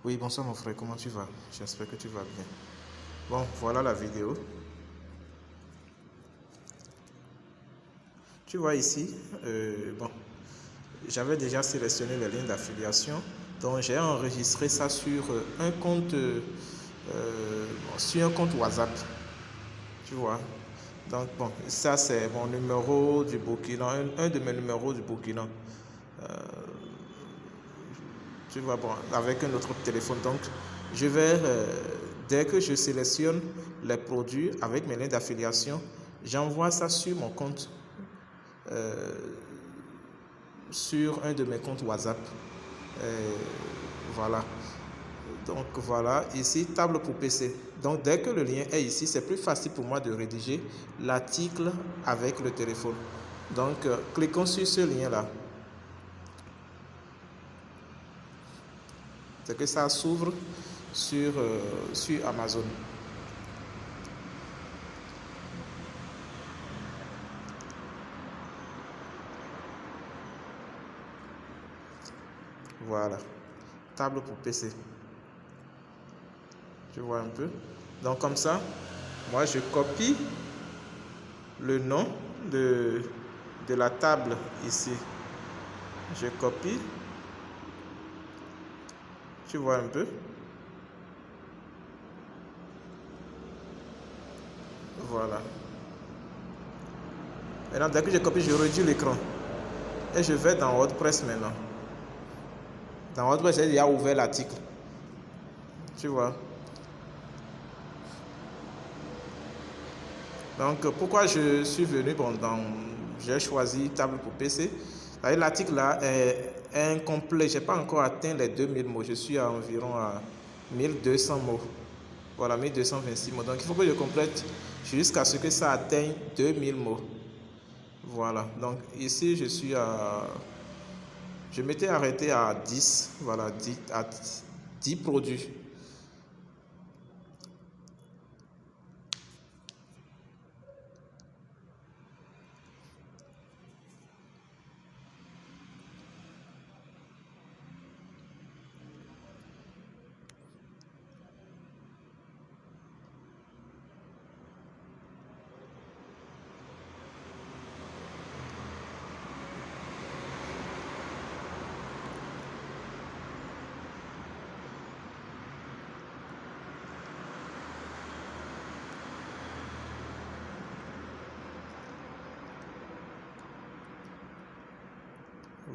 Oui, bonsoir mon frère, comment tu vas? J'espère que tu vas bien. Bon, voilà la vidéo. Tu vois ici, bon, j'avais déjà sélectionné les lignes d'affiliation, donc j'ai enregistré ça sur un compte, sur un compte WhatsApp. Tu vois. Donc bon, ça c'est mon numéro du Burkina, un de mes numéros du Burkina. Tu vois, bon, avec un autre téléphone. Donc, je vais, dès que je sélectionne les produits avec mes liens d'affiliation, j'envoie ça sur mon compte, euh, sur un de mes comptes WhatsApp. Voilà. Donc voilà, ici, table pour PC. Donc dès que le lien est ici, c'est plus facile pour moi de rédiger l'article avec le téléphone. Donc cliquons sur ce lien-là. C'est que ça s'ouvre sur Amazon. Voilà. Table pour PC. Tu vois un peu. Donc comme ça, moi je copie le nom de la table ici. Je copie. Tu vois un peu. Voilà. Maintenant, dès que je copie, je réduis l'écran. Et je vais dans WordPress maintenant. Dans WordPress, j'ai déjà ouvert l'article. Tu vois. Donc, pourquoi je suis venu, bon, j'ai choisi table pour PC. L'article là est incomplet. Je n'ai pas encore atteint les 2000 mots. Je suis à environ à 1200 mots. Voilà, 1226 mots. Donc, il faut que je complète jusqu'à ce que ça atteigne 2000 mots. Voilà. Donc, ici, je m'étais arrêté à 10. Voilà, 10 produits.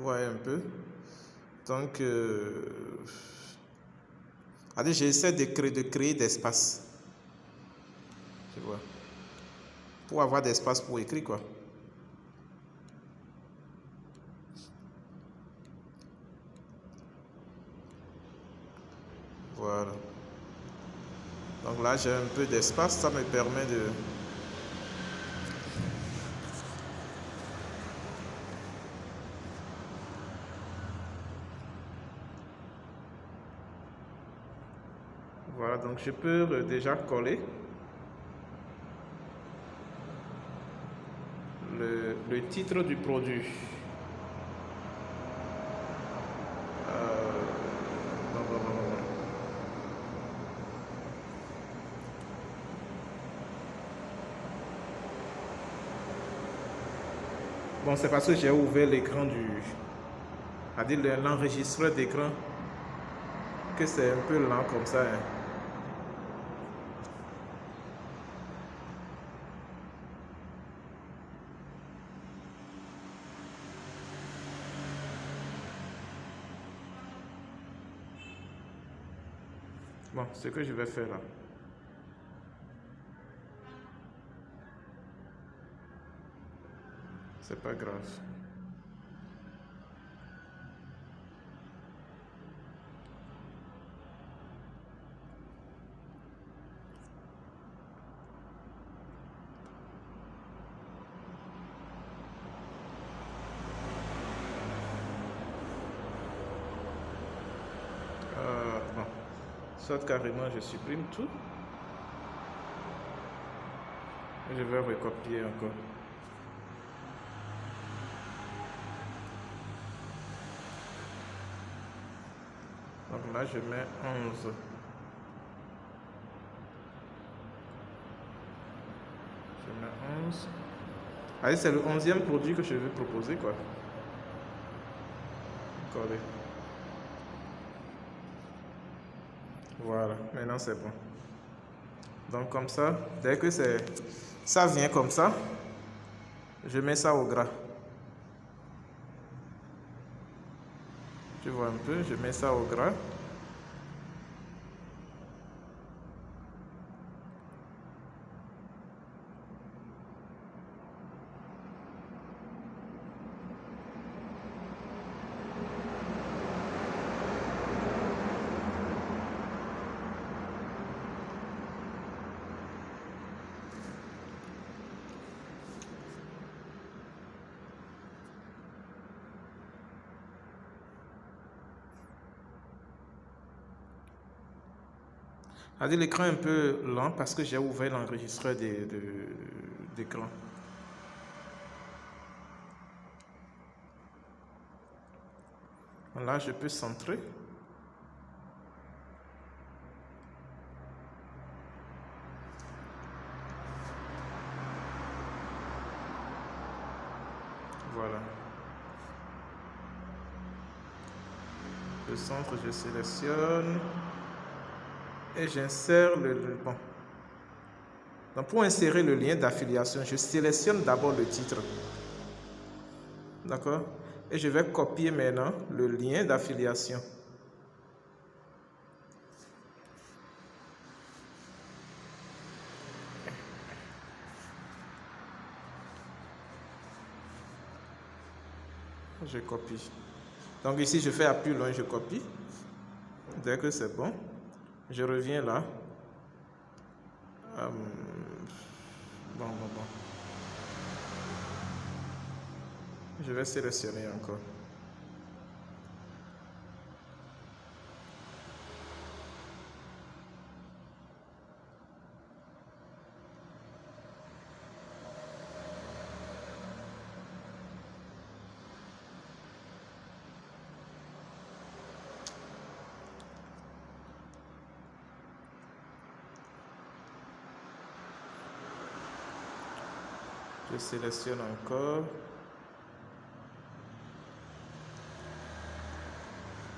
Ouais, un peu. Donc, allez, j'essaie de créer d'espace. Tu vois. Pour avoir d'espace pour écrire, quoi. Voilà. Donc là, j'ai un peu d'espace. Ça me permet de... Voilà, donc je peux déjà coller le titre du produit. Non, non, non, non. Bon, c'est parce que j'ai ouvert l'écran c'est-à-dire l'enregistreur d'écran, que c'est un peu lent comme ça. Hein. Bon, ce que je vais faire là. C'est pas grave. Bon. Soit carrément je supprime tout. Et je vais recopier encore. Donc là, je mets 11. Je mets 11. Allez, c'est le 11e produit que je vais proposer, quoi. Coller. Voilà, maintenant c'est bon. Donc comme ça, dès que ça vient comme ça, je mets ça au gras. Tu vois un peu, je mets ça au gras. L'écran est un peu lent parce que j'ai ouvert l'enregistreur d'écran. Là, je peux centrer. Voilà. Je centre, je sélectionne. Et j'insère le bon. Donc pour insérer le lien d'affiliation, je sélectionne d'abord le titre. D'accord? Et je vais copier maintenant le lien d'affiliation. Je copie. Donc ici, je fais appui long, je copie. Dès que c'est bon, je reviens là. Bon. Je vais sélectionner encore. Je sélectionne encore.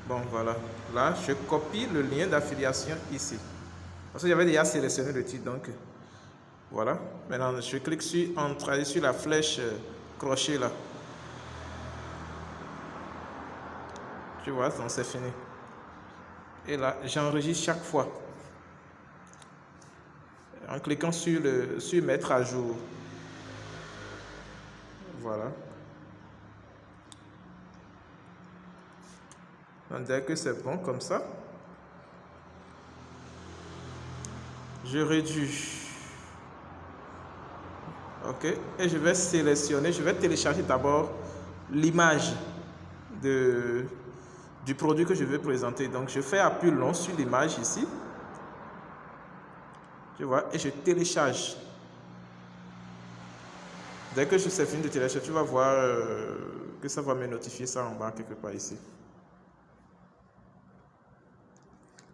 Bon, voilà. Là, je copie le lien d'affiliation ici. Parce que j'avais déjà sélectionné le titre, donc voilà. Maintenant, je clique sur Entrée sur la flèche crochet là. Tu vois, donc c'est fini. Et là, j'enregistre chaque fois. En cliquant sur Mettre à jour. Voilà. Donc, dès que c'est bon comme ça, je réduis. Ok. Et je vais sélectionner, je vais télécharger d'abord l'image du produit que je veux présenter. Donc, je fais appui long sur l'image ici. Tu vois, et je télécharge. Dès que je sais fini de télécharger, tu vas voir que ça va me notifier ça en bas quelque part ici.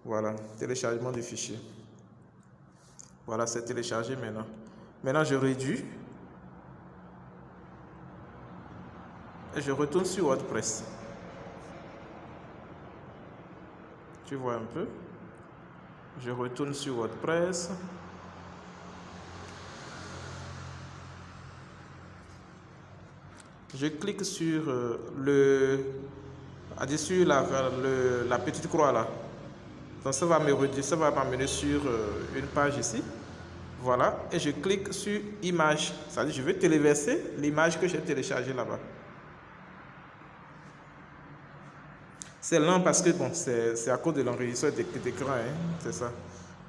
Voilà, téléchargement du fichier. Voilà, c'est téléchargé maintenant. Maintenant, je réduis. Et je retourne sur WordPress. Tu vois un peu. Je retourne sur WordPress. Je clique sur la petite croix là. Donc ça va m'amener sur une page ici. Voilà. Et je clique sur image. C'est-à-dire je vais téléverser l'image que j'ai téléchargée là-bas. C'est lent parce que bon, c'est à cause de l'enregistreur d'écran, hein, c'est ça.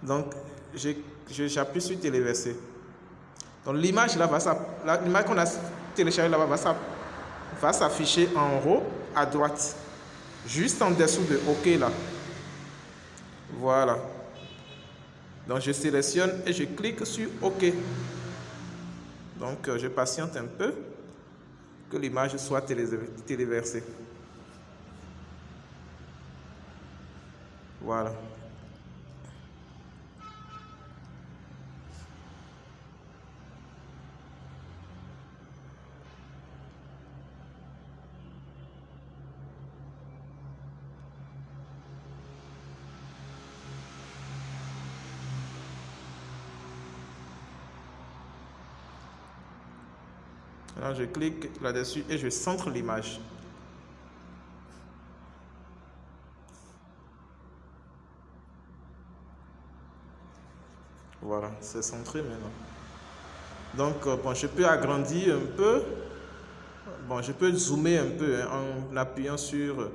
Donc j'appuie sur téléverser. Donc l'image là l'image qu'on a téléchargée là-bas va s'afficher en haut à droite, juste en dessous de OK là. Voilà. Donc je sélectionne et je clique sur OK. Donc je patiente un peu que l'image soit téléversée. Voilà. Alors je clique là-dessus et je centre l'image. Voilà, c'est centré maintenant. Donc, bon, je peux agrandir un peu. Bon, je peux zoomer un peu en appuyant sur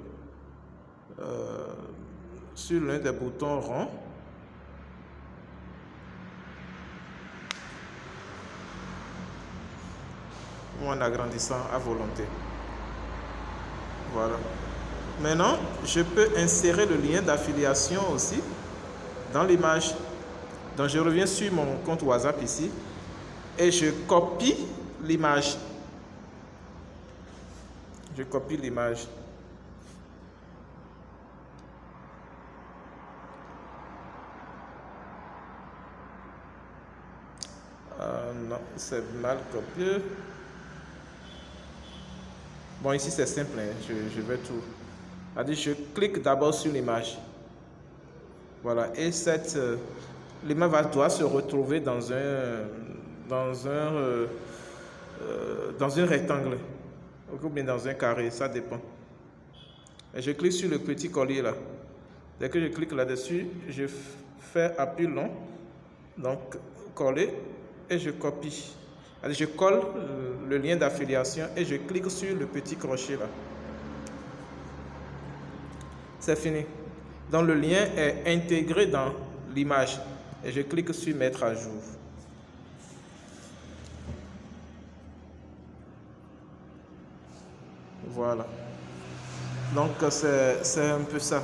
l'un des boutons ronds. Ou en agrandissant à volonté. Voilà. Maintenant, je peux insérer le lien d'affiliation aussi dans l'image. Donc, je reviens sur mon compte WhatsApp ici et je copie l'image. Je copie l'image. Non, c'est mal copié. Bon, ici c'est simple, hein. Je vais tout. C'est-à-dire, je clique d'abord sur l'image. Voilà, et l'image doit se retrouver dans un rectangle ou bien dans un carré, ça dépend. Et je clique sur le petit collier là. Dès que je clique là-dessus, je fais appui long, donc coller, et je copie. Alors, je colle le lien d'affiliation et je clique sur le petit crochet là. C'est fini. Donc le lien est intégré dans l'image et je clique sur mettre à jour. Voilà. Donc c'est un peu ça.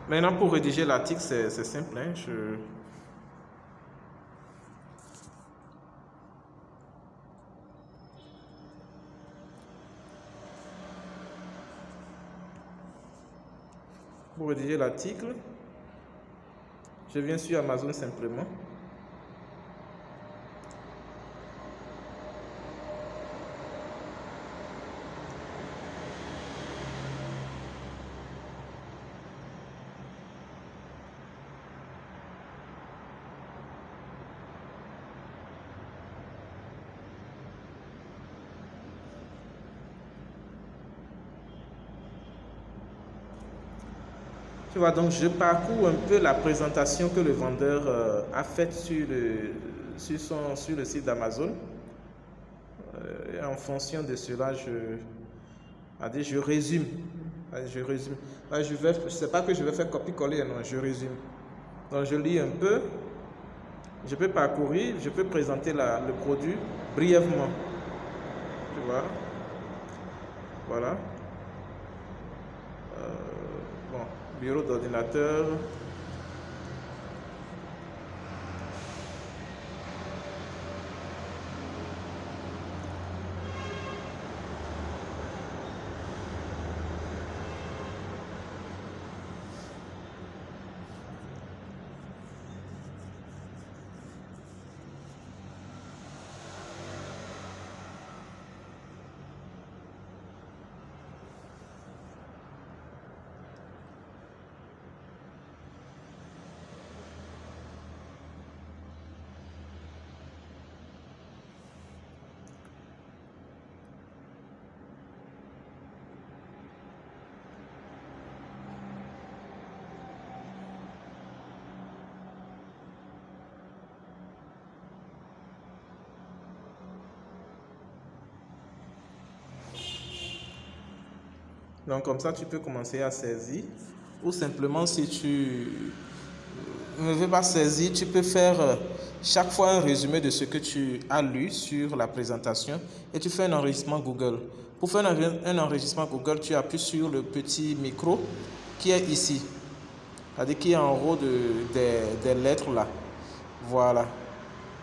Maintenant pour rédiger l'article c'est simple, hein. Pour rédiger l'article, je viens sur Amazon simplement. Tu vois, donc je parcours un peu la présentation que le vendeur a faite sur le site d'Amazon. Et en fonction de cela, je résume. Je résume. C'est pas que je vais faire copier-coller, non, je résume. Donc je lis un peu, je peux parcourir, je peux présenter le produit brièvement. Tu vois? Voilà. Bon, bureau d'ordinateur. Donc comme ça, tu peux commencer à saisir. Ou simplement, si tu ne veux pas saisir, tu peux faire chaque fois un résumé de ce que tu as lu sur la présentation et tu fais un enregistrement Google. Pour faire un enregistrement Google, tu appuies sur le petit micro qui est ici. C'est-à-dire qui est en haut des lettres là. Voilà.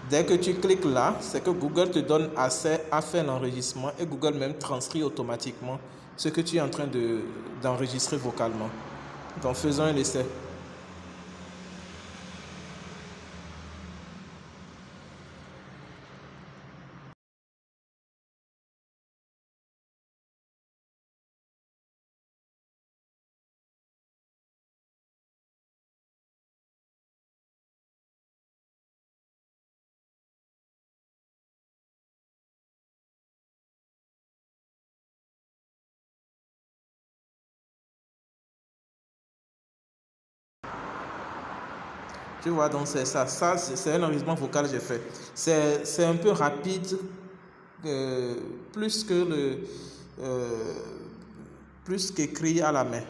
Dès que tu cliques là, c'est que Google te donne accès à faire l'enregistrement et Google même transcrit automatiquement ce que tu es en train d'enregistrer vocalement. Donc faisons un essai. Tu vois, donc c'est ça. Ça, c'est un enregistrement vocal que j'ai fait. C'est un peu rapide, plus que plus qu'écrit à la main.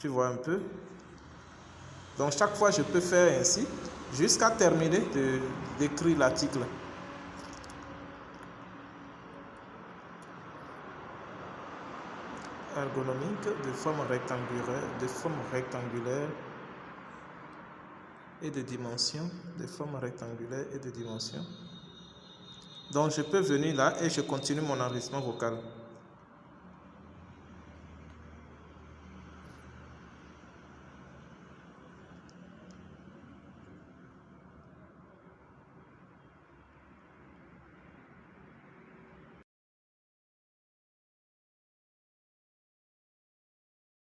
Tu vois un peu. Donc chaque fois, je peux faire ainsi jusqu'à terminer d'écrire l'article. Ergonomique de forme rectangulaire et de dimension, Donc je peux venir là et je continue mon enregistrement vocal.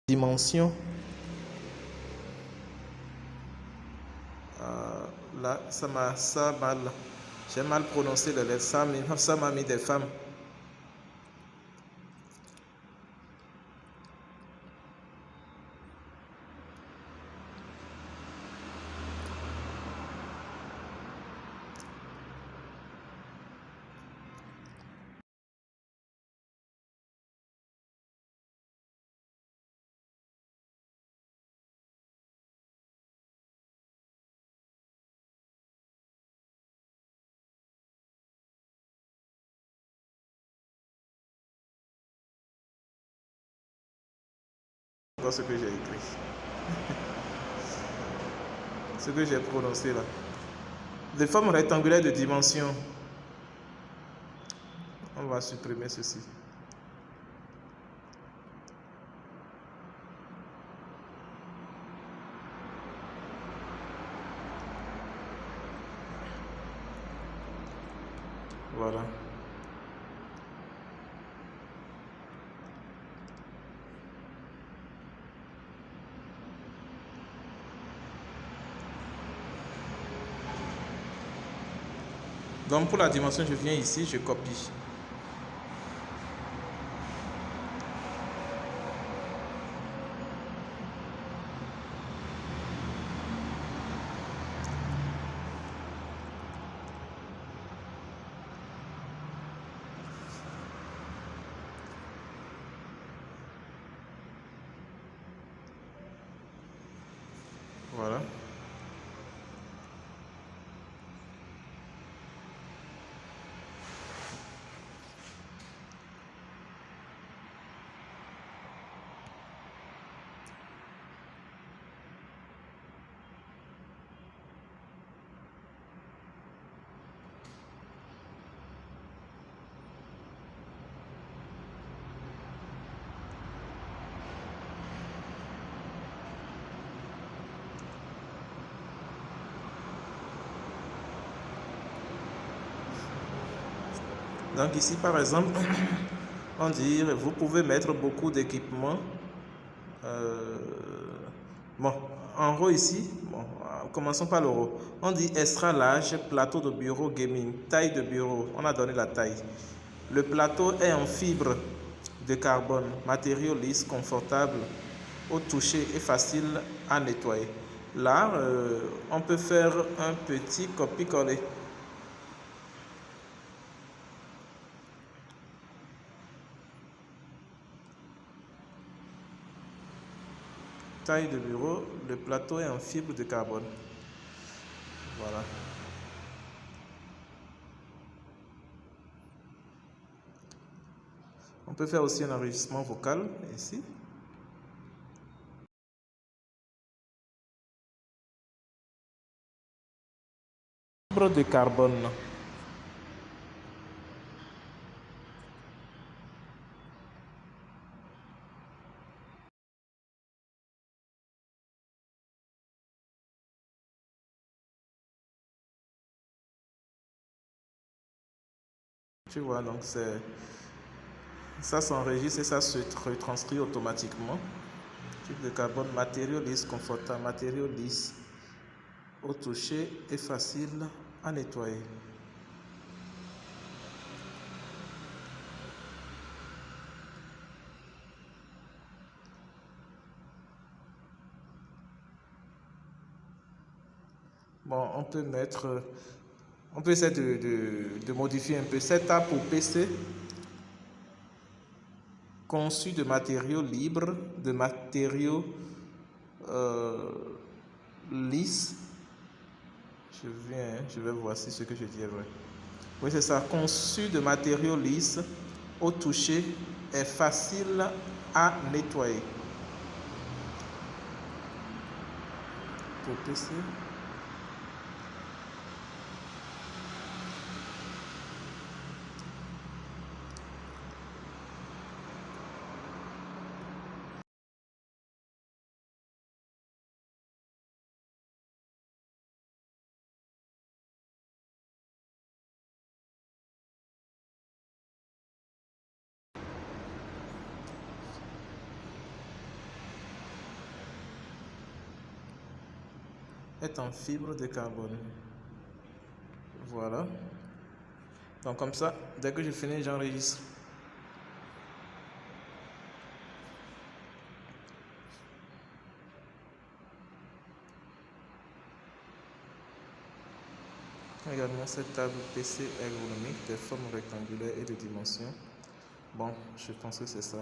Dimension. Là, ça mal. J'ai mal prononcé les lettres. Ça m'a mis des femmes. Dans ce que j'ai écrit. Ce que j'ai prononcé là. De forme rectangulaire de dimension. On va supprimer ceci. Voilà. Donc pour la dimension, je viens ici, je copie. Voilà. Donc ici, par exemple, on dit, vous pouvez mettre beaucoup d'équipements. Bon, en haut ici, bon, commençons par le haut. On dit extra large, plateau de bureau gaming, taille de bureau. On a donné la taille. Le plateau est en fibre de carbone, matériau lisse, confortable au toucher et facile à nettoyer. Là, on peut faire un petit copier-coller. Taille de bureau, le plateau est en fibre de carbone. Voilà. On peut faire aussi un enregistrement vocal ici. Fibre de carbone. Tu vois, donc ça s'enregistre et ça se retranscrit automatiquement. Type de carbone, matériau lisse, confortable, matériau lisse, au toucher et facile à nettoyer. Bon, on peut essayer de modifier un peu. Setup pour PC, conçu de matériaux libres, de matériaux lisses. Je vais voir si ce que je dis est vrai. Oui, c'est ça. Conçu de matériaux lisses, au toucher, est facile à nettoyer. Pour PC. Est en fibre de carbone. Voilà. Donc comme ça, dès que je finis, j'enregistre. Également cette table PC ergonomique des formes rectangulaires et de dimensions. Bon, je pense que c'est ça.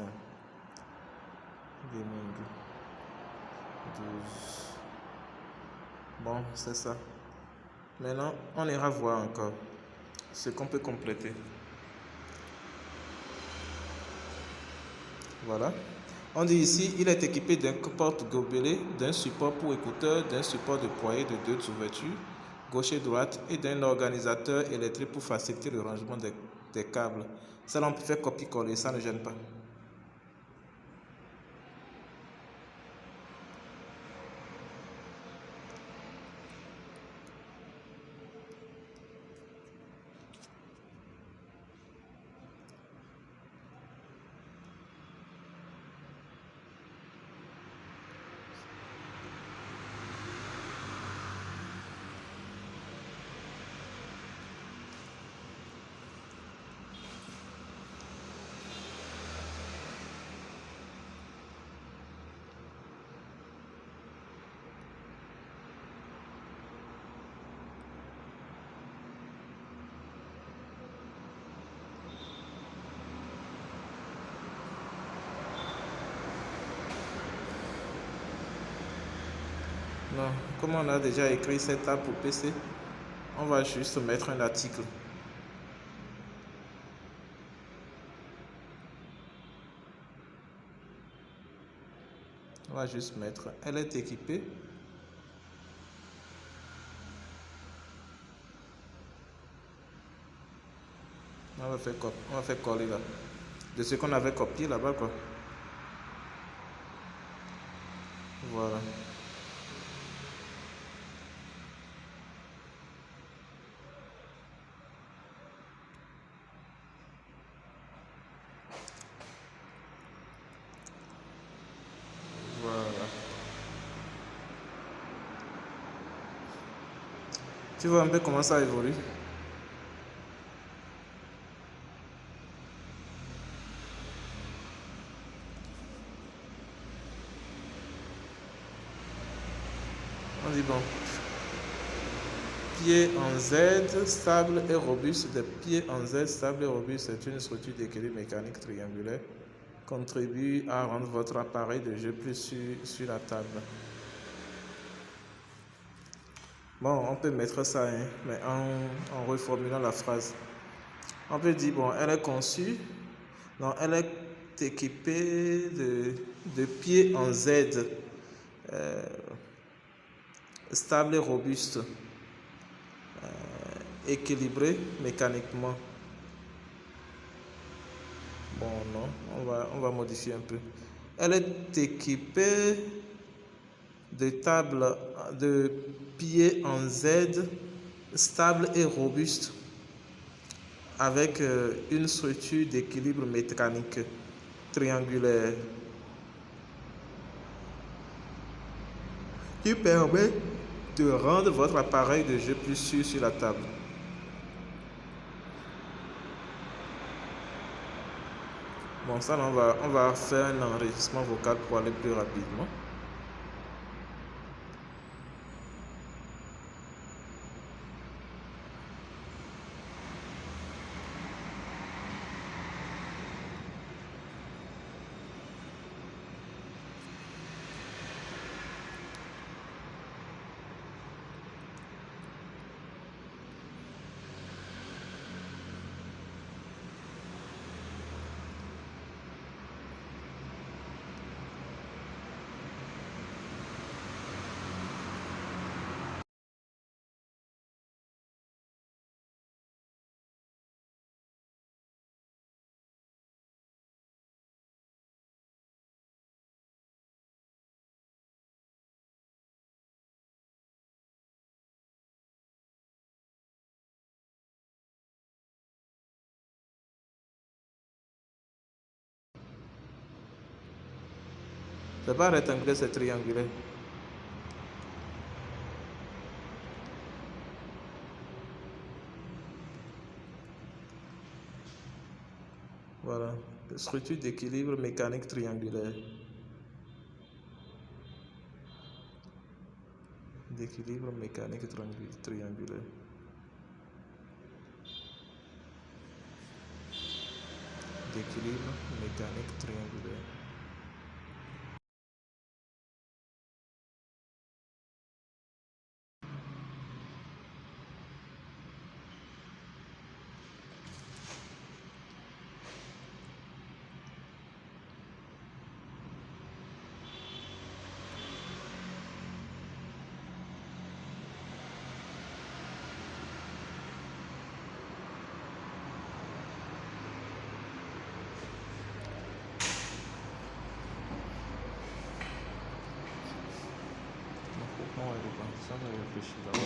Gaming 12. Bon, c'est ça. Maintenant, on ira voir encore ce qu'on peut compléter. Voilà. On dit ici, il est équipé d'un porte-gobelet, d'un support pour écouteurs, d'un support de poignée de 2 ouvertures, gauche et droite, et d'un organisateur électrique pour faciliter le rangement des câbles. Ça, là, on peut faire copier-coller, ça ne gêne pas. Non, comme on a déjà écrit cette table pour PC, on va juste mettre un article. On va juste mettre, elle est équipée. On va faire coller là. De ce qu'on avait copié là-bas, quoi. Voilà. Voilà. Tu vois un peu comment ça évolue. On dit bon. Pied en Z, stable et robuste. Des pieds en Z, stable et robuste, c'est une structure d'équilibre mécanique triangulaire. Contribue à rendre votre appareil de jeu plus sur la table. Bon, on peut mettre ça, hein, mais en reformulant la phrase. On peut dire, bon, elle est conçue, non, elle est équipée de pieds en Z, stable et robuste, équilibré mécaniquement. Bon, non, on va modifier un peu. Elle est équipée de pieds en Z, stable et robuste. avec une structure d'équilibre mécanique triangulaire qui permet de rendre votre appareil de jeu plus sûr sur la table. Bon, ça, on va faire un enregistrement vocal pour aller plus rapidement. C'est pas rectangulaire, c'est triangulaire. Voilà, structure d'équilibre mécanique triangulaire. D'équilibre mécanique triangulaire. D'équilibre mécanique triangulaire. Non, elle est pas. Ça, on réfléchit là.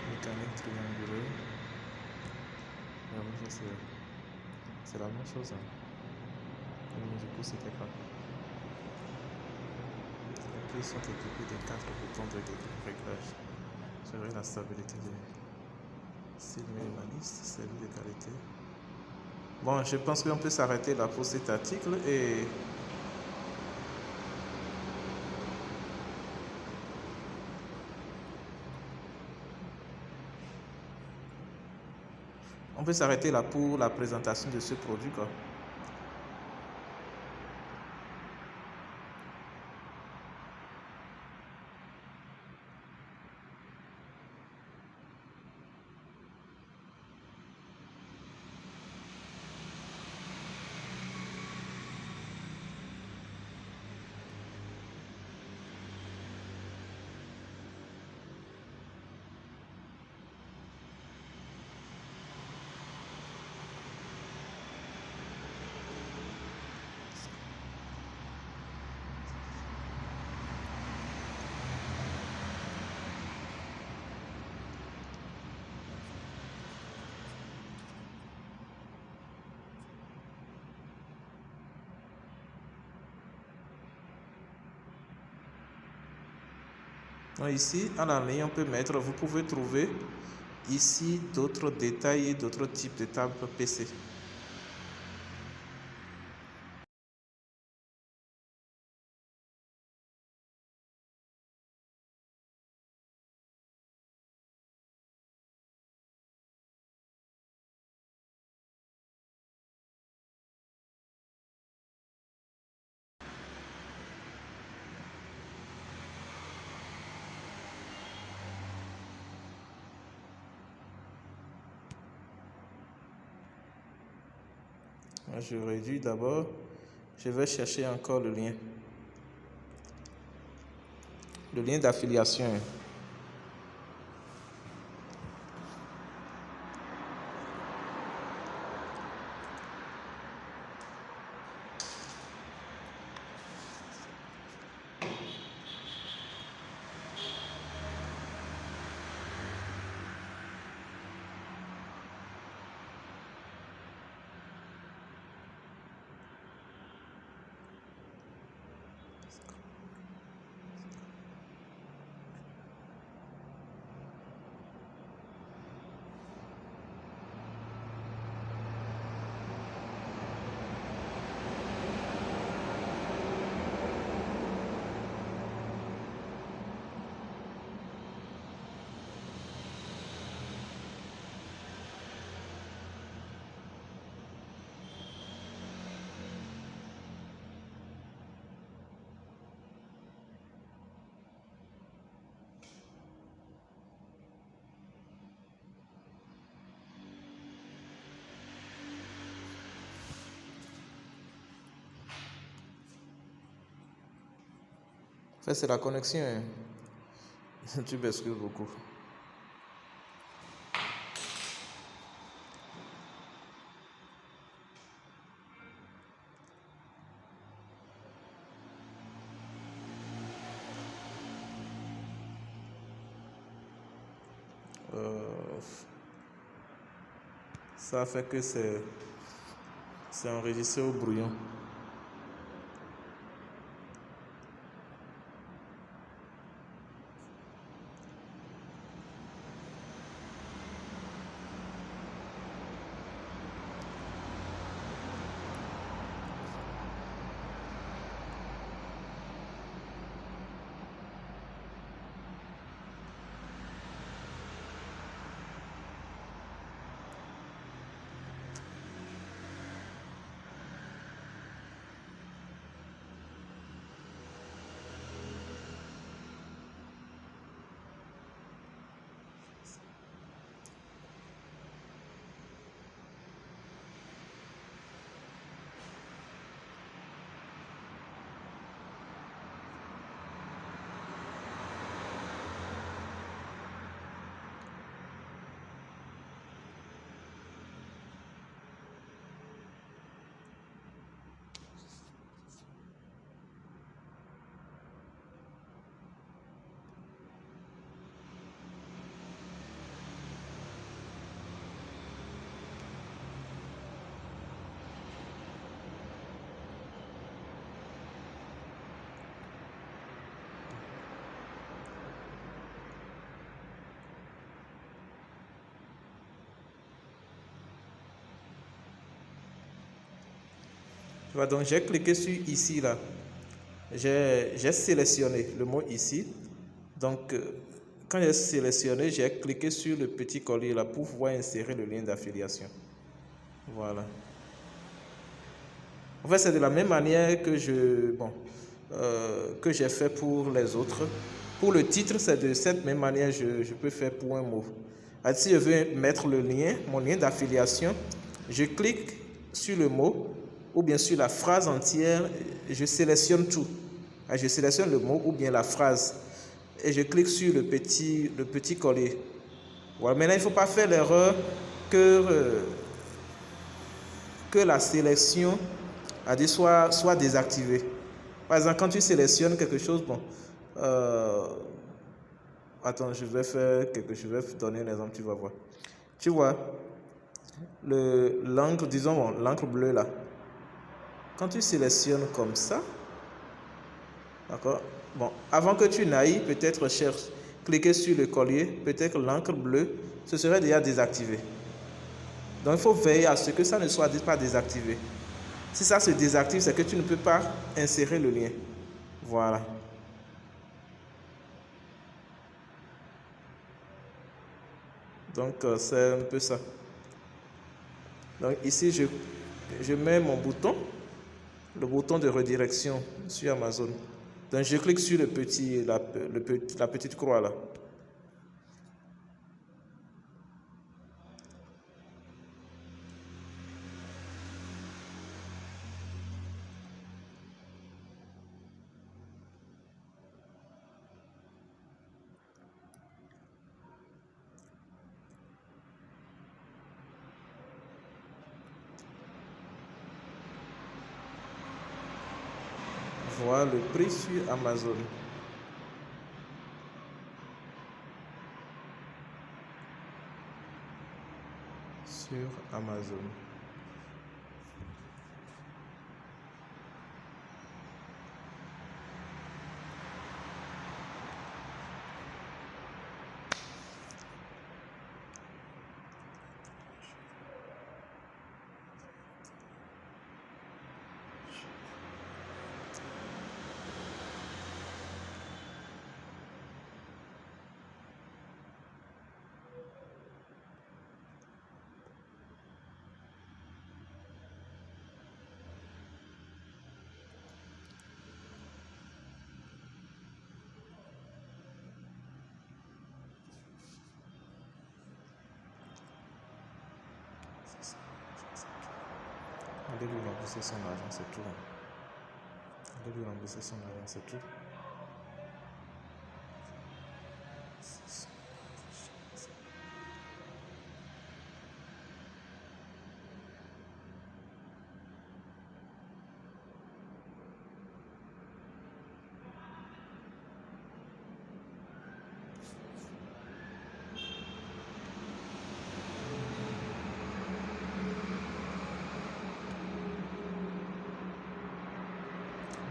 Mécanique triangulaire. Ouais, ça, c'est la même chose. Hein. Du coup, c'était pas. Les clés sont équipées de 4 boutons de réglage. Gérer la stabilité des styles minimalistes, service de qualité. Bon, je pense qu'on peut s'arrêter là pour cet article et on peut s'arrêter là pour la présentation de ce produit, quoi. Donc ici, à la ligne, on peut mettre, vous pouvez trouver ici d'autres détails et d'autres types de tables PC. Je réduis d'abord. Je vais chercher encore le lien. Le lien d'affiliation. En fait, c'est la connexion. Tu m'excuses beaucoup. Ça fait que c'est enregistré au brouillon. Tu vois, donc j'ai cliqué sur ici là. J'ai sélectionné le mot ici. Donc, quand j'ai sélectionné, j'ai cliqué sur le petit collier là pour pouvoir insérer le lien d'affiliation. Voilà. En fait, c'est de la même manière que que j'ai fait pour les autres. Pour le titre, c'est de cette même manière que je peux faire pour un mot. Alors, si je veux mettre le lien, mon lien d'affiliation, je clique sur le mot ou bien sur la phrase entière, je sélectionne tout. Alors, je sélectionne le mot ou bien la phrase et je clique sur le petit collier. Voilà. Maintenant, il ne faut pas faire l'erreur que la sélection soit désactivée. Par exemple, quand tu sélectionnes quelque chose, attends, je vais donner un exemple, tu vas voir. Tu vois, l'encre, disons, l'encre bleue là. Quand tu sélectionnes comme ça, d'accord, bon, avant que tu n'ailles, peut-être cliquer sur le collier, peut-être l'encre bleue, ce serait déjà désactivé. Donc, il faut veiller à ce que ça ne soit pas désactivé. Si ça se désactive, c'est que tu ne peux pas insérer le lien. Voilà. Donc, c'est un peu ça. Donc, ici, je mets mon bouton, le bouton de redirection sur Amazon. Donc, je clique sur la petite croix là. voir le prix sur Amazon. Sur Amazon. Allez lui rembourser son argent, c'est tout. Allez lui rembourser son argent, c'est tout.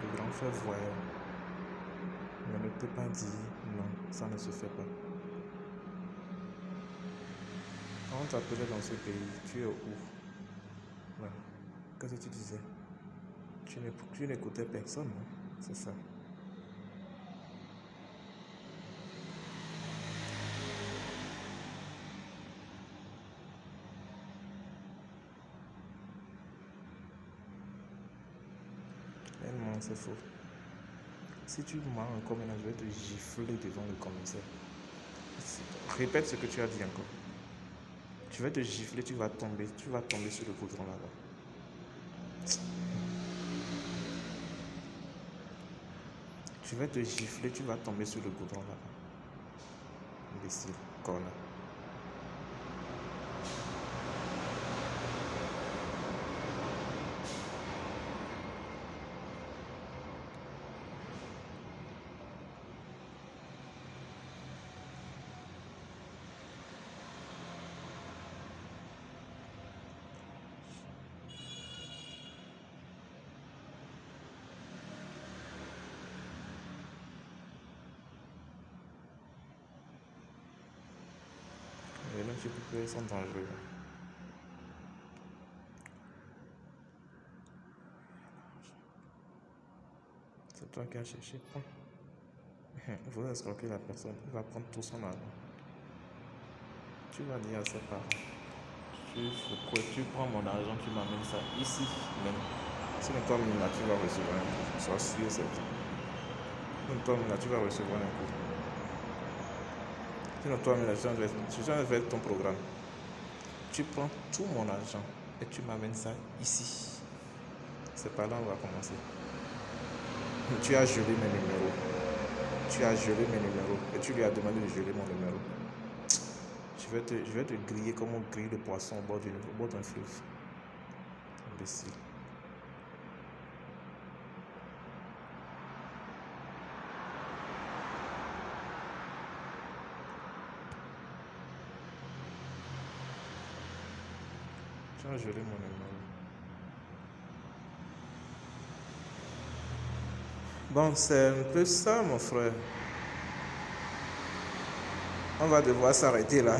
Le grand frère voyant, mais ne peut pas dire non, ça ne se fait pas. Quand on t'appelait dans ce pays, tu es où? Ouais. Qu'est-ce que tu disais? Tu n'écoutais personne, non? C'est ça. Non, c'est faux. Si tu mens encore maintenant, je vais te gifler devant le commissaire. Répète ce que tu as dit encore. Je vais te gifler, tu vas tomber sur le goudron là-bas. Je vais te gifler, tu vas tomber sur le goudron là-bas. Imbécile, connard. Les mecs qui ils sont dangereux. C'est toi qui as cherché, point. Vous escroquez la personne, il va prendre tout son argent. Tu vas dire à ses parents, tu prends mon argent, tu m'amènes ça ici même. Sinon toi-même là, tu vas recevoir un coup. Sois sûr, c'est tout. Sinon toi-même là, tu vas recevoir un coup. Sinon toi-même là, je vais faire ton programme. Tu prends tout mon argent et tu m'amènes ça ici. C'est par là on va commencer. Tu as gelé mes numéros. Et tu lui as demandé de geler mon numéro. Je vais te griller comme on grille le poisson au bord d'un fleuve. Imbécile. Tu as gelé mon numéro. Bon, c'est un peu ça, mon frère. On va devoir s'arrêter là.